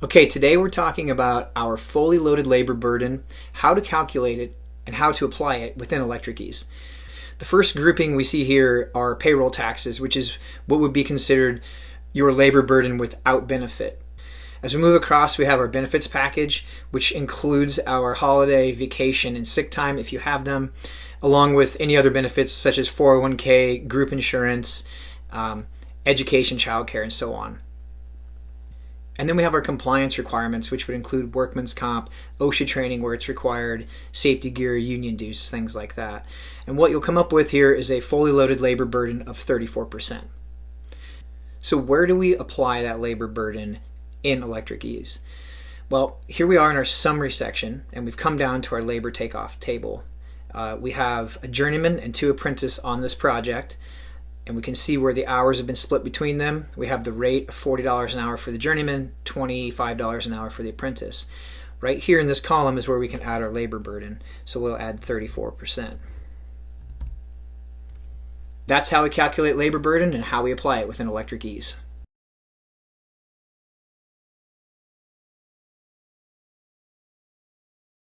Okay, today we're talking about our fully loaded labor burden, how to calculate it, and how to apply it within Electric Ease. The first grouping we see here are payroll taxes, which is what would be considered your labor burden without benefit. As we move across, we have our benefits package, which includes our holiday, vacation, and sick time if you have them, along with any other benefits such as 401k, group insurance, education, childcare, and so on. And then we have our compliance requirements, which would include workman's comp, OSHA training where it's required, safety gear, union dues, things like that. And what you'll come up with here is a fully loaded labor burden of 34%. So where do we apply that labor burden in Electric Ease? Well, here we are in our summary section, and we've come down to our labor takeoff table. We have a journeyman and 2 apprentices on this project, and we can see where the hours have been split between them. We have the rate of $40 an hour for the journeyman, $25 an hour for the apprentice. Right here in this column is where we can add our labor burden, so we'll add 34%. That's how we calculate labor burden and how we apply it within Electric Ease.